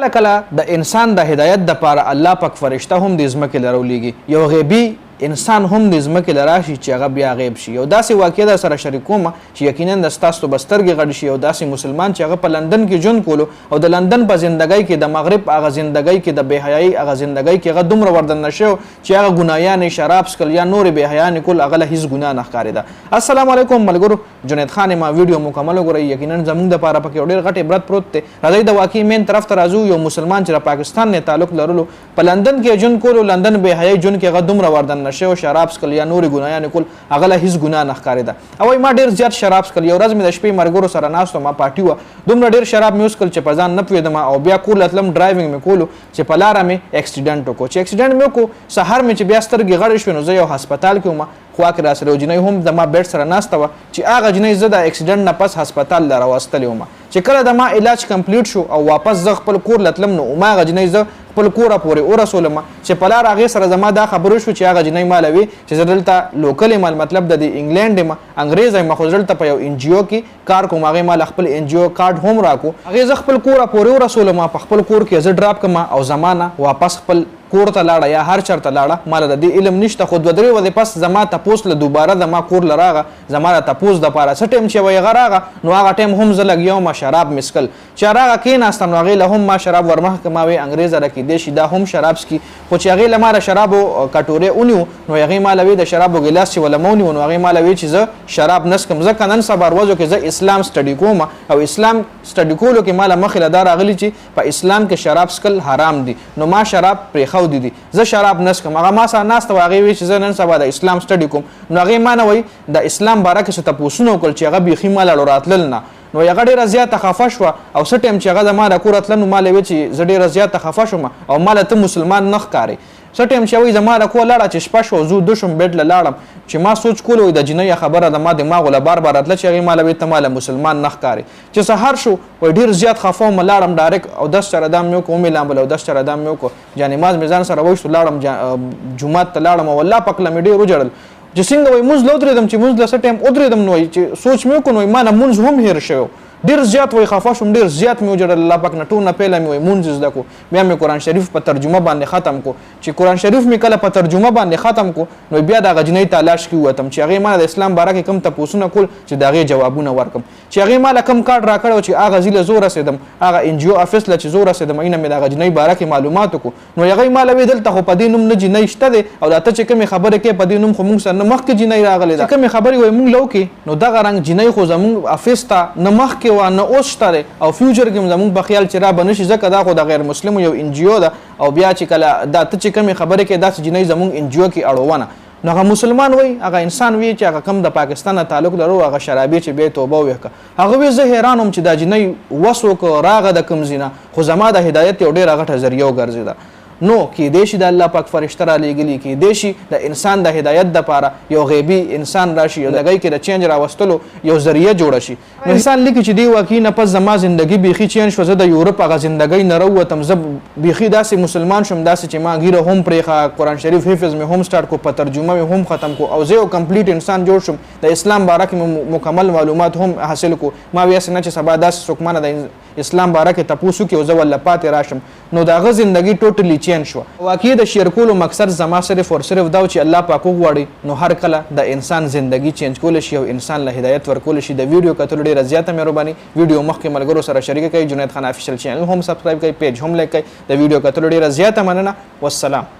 کله کله د انسان د هدایت دپاره الله پاک فرشته هم د ځمکې له راولیږي، یو غیبي انسان هم د ځمکې له راشي چې هغه بیا غیب شي. یو داسې واقعه در سره شریکومه چې یقینا د ستاسو به سترګې غټې شي. یو داسې مسلمان چې هغه په لندن کې ژوند کولو او د لندن په زندګۍ کې د مغرب هغه زندګۍ کې د بېحیایي هغه زندګۍ کې هغه دومره وردننه شوی چې هغه ګنایانې شراب څښل یا نورې بېحیانې کول هغه له هېڅ ګناه نه ښکارېده. السلام علیکم ملګرو، جنید خان ما ویډیو مکمل وګورئ. یقینا زموږ دپاره پکې یو ډېر غټ عبرت پروت دی. راځئ د واقعي مین طرف ته راځو. یو مسلمان چې د پاکستان نه تعلق لرلو په لندن کې ژوند کولو، لندن بېحیایي ژوند کې هغه دومره وردننه شوی شراب څښل یا نورې ګنایانې کول هغه له هېڅ ګناه نه ښکارېده. او وایي ما ډېر زیات شراب څښل. یو ورځ مې د شپې ملګرو سره ناست وم، پارټي وه، دومره ډېر شراب مې وڅښل چې په ځان نه پوهېدم او بیا کور له تلم ډرایوینګ مې کولو چې په لاره مې اکسیډنټ وکړو. چې اکسیډنټ مې وکړو سهار مې چې بیا سترګې غړې شوې نو زه یو هسپتال کې وم. خوا کې راسره یو جنۍ هم زما بیډ سره ناسته وه چې هغه جنۍ زه د اکسیډنټ نه پس هسپتال له راوستلې وم. چې کله د ما علاج کمپلیټ شو او واپس زه خپل کور له تلم نو هماغه جنۍ زه خپل کوره پورې ورسولم چې په لار هغې سره زما دا خبرې شو چې هغه جنۍ ماله وي چې زه دلته لوکل یم، مطلب د انګلینډ یم، انګریز یم، خو دلته په یو ان جي او کې کار کوم. هغې ماله خپل ان جي او کارډ هم راکو. هغې زه خپل کوره پورې ورسولم، په خپل کور کې زه ډراپ کړم او زما نه واپس خپل کور ته لاړه یا هر چېرته لاړه. ماله د دې علم نشته. خو 2-3 ورځې پس زما تپوس له دوباره زما کور له راغه، زما د تپوس دپاره څه ټایم چې وایي هغه راغه نو هغه ټایم هم زه لګیا وم شراب مې څښل. چې راغه کېناستم نو هغې له هم ما شراب ورمخکې ما وایي انګریزه راکېدی شي دا هم شراب څکي. خو چې هغې له ما د شرابو کټورې ونیو نو هغې ما له وایي د شرابو ګیلاس چې وله مه ونیو نو هغې ما له وایي چې زه شراب نه څکم. ځکه نن سبا ورځو کې زه اسلام سټډي کوم او اسلام سټډي کولو کې ما له مخې له دا راغلي چې په اسلام کې شراب څکل حرام دي. نو ما شراب پرېښودي دي، زه شراب نه څکم. هغه ما سره ناسته وه، هغې وایي چې زه نن سبا د اسلام سټډي کوم. نو هغې ما نه وایي د اسلام باره کې څه تپوسونه وکړل چې هغه بیخي ما له راتلل نه. نو هغه ډېره زیاته خفه شوه او څه ټایم چې هغه زما د کوره تله نو ما له ویل چې زه ډېره زیاته خفه شوم او ما له ته مسلمان نه ښکارې. څه ټایم چې وایي زما له کوره لاړه چې شپه شوه زه وده شوم بیډ له لاړم چې ما سوچ کولو وایي د جنۍ خبره د ما دماغ له بار بار راتله چې هغې ما له ویل ته ما له مسلمان نه ښکارې. چې سهار شو وایي ډېر زیات خفه وم، لاړم ډایرکټ اودس چرهدام مې وکړو، ومې لامبل اودس چرهدام مې وکړو، جانماز مې ځان سره وایستو، لاړم جومات ته لاړم او الله پاک له مې ډېر وژړل چې څنګه وایي مونځ له ودرېدم چې مونځ له څه ټایم ودرېدم نو وایي چې سوچ مې وکړو نو وایي ما نه مونځ هم هېر شوی. ډېر زیات وایي خفه شوم، ډېر زیات مې وجړل الله پاک نه. ټول نه پهله مې وایي مونځ زده کړو، بیا مې قرآن شریف په ترجمه باندې ختم کړو. چې قرآن شریف مې کله په ترجمه باندې ختم کړو نو بیا د هغه جنۍ تلاش کې ووتم چې هغې ما د اسلام باره کې کوم تپوسونه کول چې د هغې جوابونه ورکړم. چې هغې ما له کوم کارډ راکړی و چې هغه ځي له زه ورسېدم، هغه ان جي او افس له چې زه ورسېدم اینه مې د هغه جنۍ باره کې معلومات وکړو. نو هغې ما له ویې دلته خو په دې نوم نه جنۍ شته دی او دا ته چې کومې خبرې کوې په دې نوم خو مونږ سره نه مخکې جنۍ راغلې ده. چې کومې خبرې وایي مونږ له وکړې نو دغه رنګ جنۍ خو زمونږ افس ته نه مخکې وه نه اوس شته دی او فیوچر کې زمونږ په خیال چې را به نه شي ځکه دا خو د غیر مسلمو یو ان جي او ده او بیا چې کله دا ته چې کومې خبرې کوې داسې جنۍ زمونږ ان جي او کې اړوونه. نو هغه مسلمان وایي هغه انسان وایي چې هغه کم د پاکستان نه تعلق لرو هغه شرابي چې بیا توبه وویښه. هغه وایي زه حیران وم چې دا جنۍ وس وکړه راغه د کوم ځای نه خو زما د هدایت یو ډېره غټه ذریعه وګرځېده. نو کېدی شي د الله پاک فرشته رالیږلي، کېدی شي د انسان د هدایت دپاره یو غیبي انسان راشي یو لګۍ کې د چینج راوستلو یو ذریعه جوړه شي. انسان لیکي چې دې واقعي نه پس زما زندګي بیخي چینج شوه، زه د یورپ هغه زندګۍ نه راووتم، زه بیخي داسې مسلمان شوم داسې چې ما ږیره هم پرېښه، قرآن شریف حفظ مې هم سټارټ کړو، په ترجمه مې هم ختم کړو او زه یو کمپلیټ انسان جوړ شوم. د اسلام باره کې مې مکمل معلومات هم حاصل کړو. ما وایي هسې نه چې سبا داسې څوک مانه د اسلام باره کې تپوس وکړي او زه ورله پاتې راشم نو د هغه زندګي ټوټلی چینج شوه. واقعي د شیر کولو مقصد زما صرف او صرف دا و چې الله پاک وغواړي نو هر کله د انسان زندګي چینج کولی شي او انسان له هدایت ورکولی شي. د ویډیو کتلو ډېره زیاته مهرباني. ویډیو مخکې ملګرو سره شریکه کړئ، جنید خان افیشل چینل هم سبسکرایب کړئ، پیج هم لایک کړئ. د ویډیو کتلو ډېره زیاته مننه. والسلام.